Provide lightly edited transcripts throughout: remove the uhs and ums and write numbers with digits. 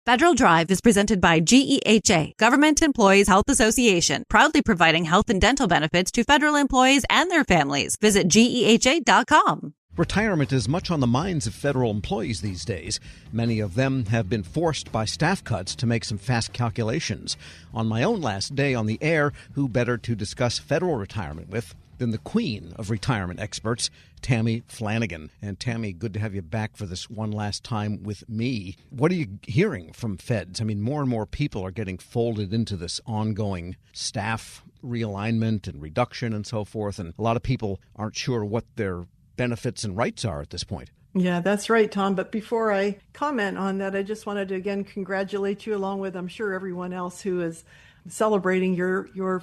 Federal Drive is presented by GEHA, Government Employees Health Association, proudly providing health and dental benefits to federal employees and their families. Visit GEHA.com. Retirement is much on the minds of federal employees these days. Many of them have been forced by staff cuts to make some fast calculations. On my own last day on the air, who better to discuss federal retirement with than the queen of retirement experts, Tammy Flanagan. And Tammy, good to have you back for this one last time with me. What are you hearing from feds? I mean, more and more people are getting folded into this ongoing staff realignment and reduction and so forth. And a lot of people aren't sure what their benefits and rights are at this point. Yeah, that's right, Tom. But before I comment on that, I just wanted to again congratulate you along with, I'm sure, everyone else who is celebrating your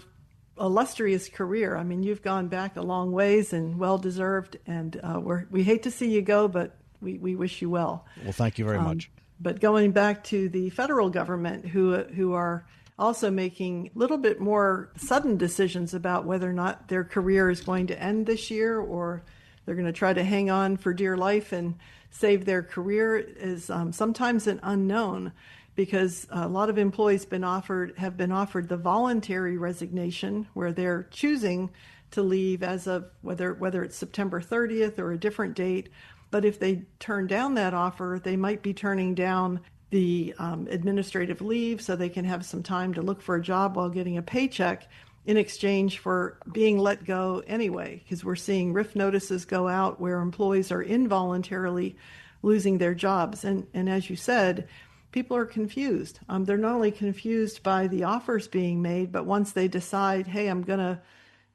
illustrious career. I mean, you've gone back a long ways and well-deserved, and we hate to see you go, but we wish you well. Well, thank you very much. But going back to the federal government, who are also making a little bit more sudden decisions about whether or not their career is going to end this year or they're going to try to hang on for dear life and save their career, is sometimes an unknown, because a lot of employees have been offered the voluntary resignation, where they're choosing to leave as of whether it's September 30th or a different date. But if they turn down that offer, they might be turning down the administrative leave so they can have some time to look for a job while getting a paycheck in exchange for being let go anyway, because we're seeing RIF notices go out where employees are involuntarily losing their jobs. And as you said, people are confused. They're not only confused by the offers being made, but once they decide, hey, I'm going to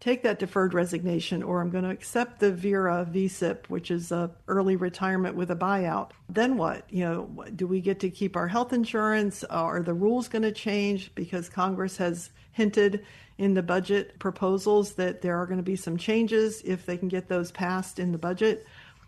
take that deferred resignation, or I'm going to accept the VERA VSIP, which is a early retirement with a buyout, then what? Do we get to keep our health insurance? Are the rules going to change? Because Congress has hinted in the budget proposals that there are going to be some changes if they can get those passed in the budget.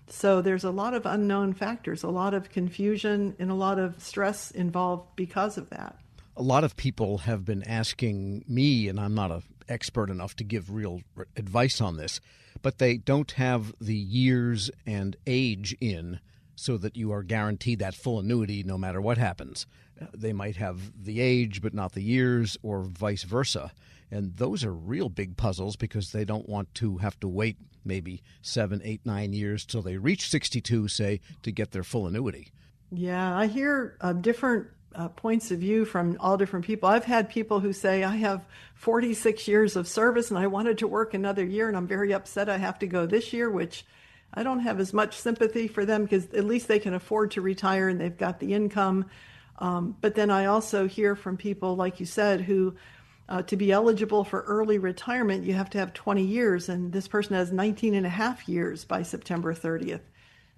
So there's a lot of unknown factors, a lot of confusion, and a lot of stress involved because of that. A lot of people have been asking me, and I'm not an expert enough to give real advice on this, but they don't have the years and age in so that you are guaranteed that full annuity no matter what happens. They might have the age but not the years, or vice versa. And those are real big puzzles, because they don't want to have to wait maybe 7, 8, 9 years till they reach 62, say, to get their full annuity. Yeah, I hear different points of view from all different people. I've had people who say, I have 46 years of service and I wanted to work another year, and I'm very upset I have to go this year, which I don't have as much sympathy for them, because at least they can afford to retire and they've got the income. But then I also hear from people, like you said, who to be eligible for early retirement, you have to have 20 years, and this person has 19 and a half years by September 30th.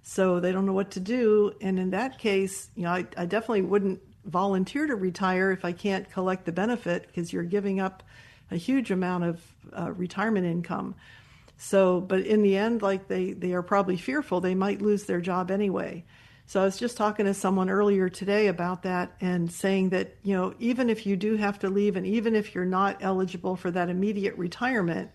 So they don't know what to do. And in that case, I definitely wouldn't volunteer to retire if I can't collect the benefit, because you're giving up a huge amount of retirement income. So, but in the end, like they are probably fearful they might lose their job anyway. So I was just talking to someone earlier today about that, and saying that, even if you do have to leave, and even if you're not eligible for that immediate retirement,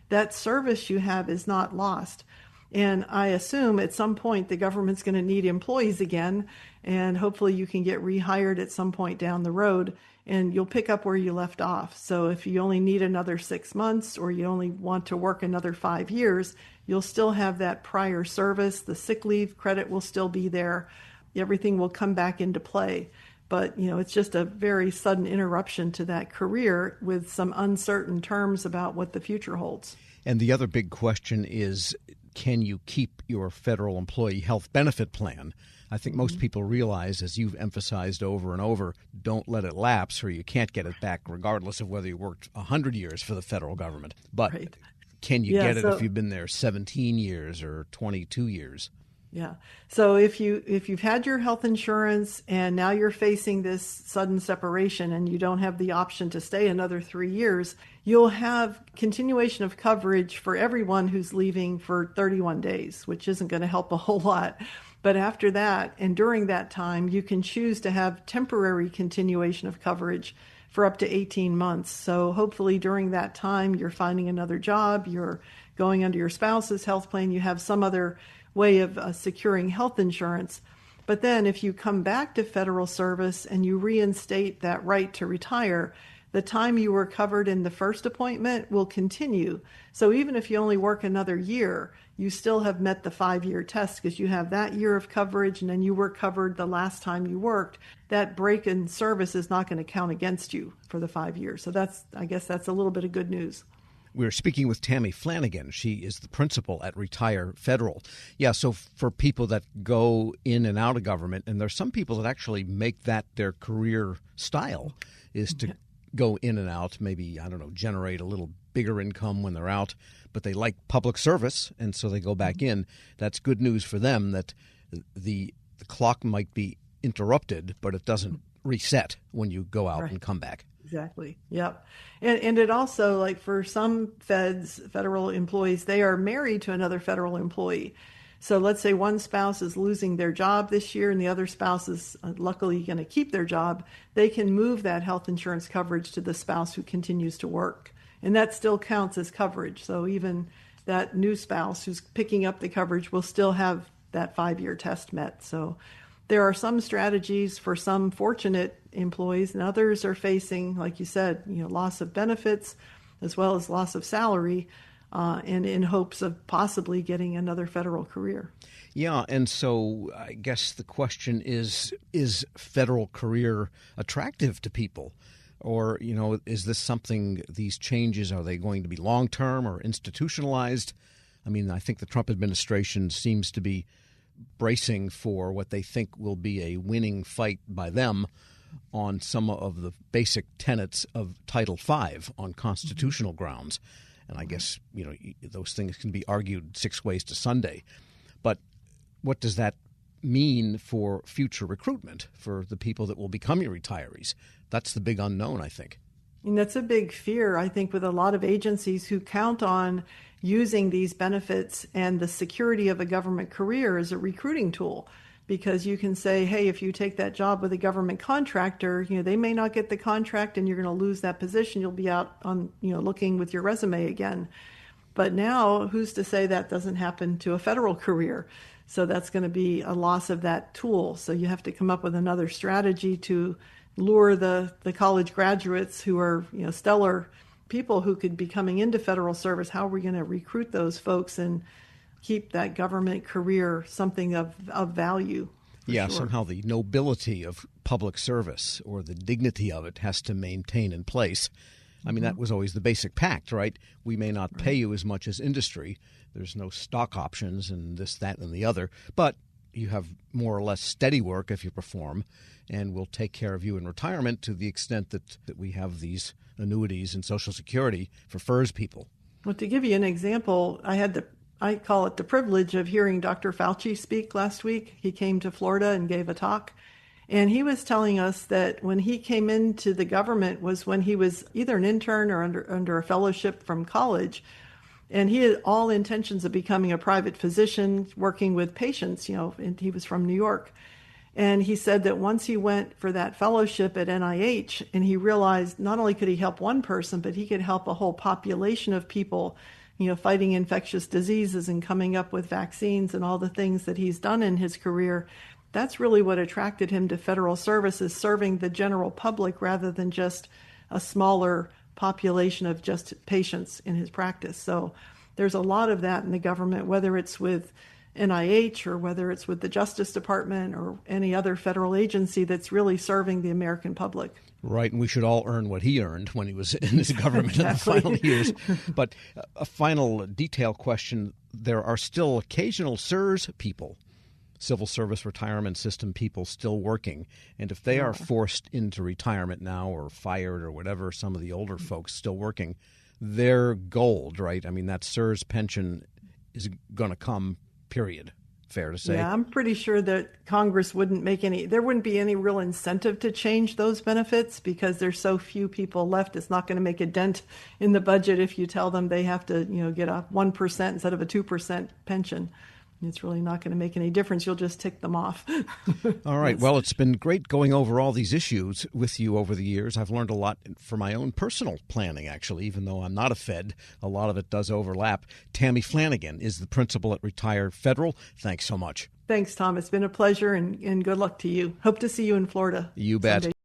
that service you have is not lost. And I assume at some point the government's going to need employees again, and hopefully you can get rehired at some point down the road, and you'll pick up where you left off. So if you only need another 6 months, or you only want to work another 5 years, you'll still have that prior service. The sick leave credit will still be there. Everything will come back into play. But, it's just a very sudden interruption to that career with some uncertain terms about what the future holds. And the other big question is, can you keep your federal employee health benefit plan? I think most people realize, as you've emphasized over and over, don't let it lapse, or you can't get it back regardless of whether you worked 100 years for the federal government. But right. Can you get it if you've been there 17 years or 22 years? Yeah. So if you've had your health insurance and now you're facing this sudden separation and you don't have the option to stay another 3 years, you'll have continuation of coverage for everyone who's leaving for 31 days, which isn't going to help a whole lot. But after that, and during that time, you can choose to have temporary continuation of coverage for up to 18 months. So hopefully during that time, you're finding another job, you're going under your spouse's health plan, you have some other way of securing health insurance. But then if you come back to federal service and you reinstate that right to retire, the time you were covered in the first appointment will continue. So even if you only work another year, you still have met the 5-year test because you have that year of coverage and then you were covered the last time you worked. That break in service is not going to count against you for the 5 years. So I guess that's a little bit of good news. We're speaking with Tammy Flanagan. She is the principal at Retire Federal. Yeah, so for people that go in and out of government, and there's some people that actually make that their career style, is to go in and out, maybe, generate a little bigger income when they're out, but they like public service, and so they go back in. That's good news for them that the clock might be interrupted, but it doesn't reset when you go out and come back. Exactly. Yep. And it also, like for some federal employees, they are married to another federal employee. So let's say one spouse is losing their job this year and the other spouse is luckily going to keep their job. They can move that health insurance coverage to the spouse who continues to work. And that still counts as coverage. So even that new spouse who's picking up the coverage will still have that 5-year test met. So there are some strategies for some fortunate employees, and others are facing, like you said, loss of benefits as well as loss of salary, and in hopes of possibly getting another federal career. Yeah, and so I guess the question is federal career attractive to people? Or, is this something, these changes, are they going to be long-term or institutionalized? I mean, I think the Trump administration seems to be bracing for what they think will be a winning fight by them on some of the basic tenets of Title V on constitutional grounds. And I guess, those things can be argued 6 ways to Sunday. But what does that mean for future recruitment for the people that will become your retirees? That's the big unknown, I think. And that's a big fear, I think, with a lot of agencies who count on using these benefits and the security of a government career as a recruiting tool. Because you can say, hey, if you take that job with a government contractor, they may not get the contract and you're going to lose that position. You'll be out on, looking with your resume again. But now who's to say that doesn't happen to a federal career? So that's going to be a loss of that tool. So you have to come up with another strategy to lure the college graduates who are, stellar people who could be coming into federal service. How are we going to recruit those folks and keep that government career something of value? Yeah, sure. Somehow the nobility of public service or the dignity of it has to maintain in place. I mean, that was always the basic pact, right? We may not pay you as much as industry. There's no stock options and this, that, and the other. But you have more or less steady work if you perform, and we'll take care of you in retirement to the extent that we have these annuities and Social Security for FERS people. Well, to give you an example, I call it the privilege of hearing Dr. Fauci speak last week. He came to Florida and gave a talk. And he was telling us that when he came into the government was when he was either an intern or under a fellowship from college. And he had all intentions of becoming a private physician, working with patients, and he was from New York. And he said that once he went for that fellowship at NIH and he realized not only could he help one person, but he could help a whole population of people, fighting infectious diseases and coming up with vaccines and all the things that he's done in his career. That's really what attracted him to federal services, serving the general public rather than just a smaller population of just patients in his practice. So there's a lot of that in the government, whether it's with NIH or whether it's with the Justice Department or any other federal agency that's really serving the American public. Right, and we should all earn what he earned when he was in his government in the final years. But a final detail question, there are still occasional CSRS people, Civil Service Retirement System people, still working. And if they are forced into retirement now or fired or whatever, some of the older folks still working, they're gold, right? I mean, that CSRS pension is going to come, period. Fair to say. Yeah, I'm pretty sure that Congress there wouldn't be any real incentive to change those benefits because there's so few people left. It's not going to make a dent in the budget if you tell them they have to, get a 1% instead of a 2% pension. It's really not going to make any difference. You'll just tick them off. All right. Well, it's been great going over all these issues with you over the years. I've learned a lot for my own personal planning, actually, even though I'm not a Fed. A lot of it does overlap. Tammy Flanagan is the principal at Retired Federal. Thanks so much. Thanks, Tom. It's been a pleasure, and good luck to you. Hope to see you in Florida. You bet. Someday.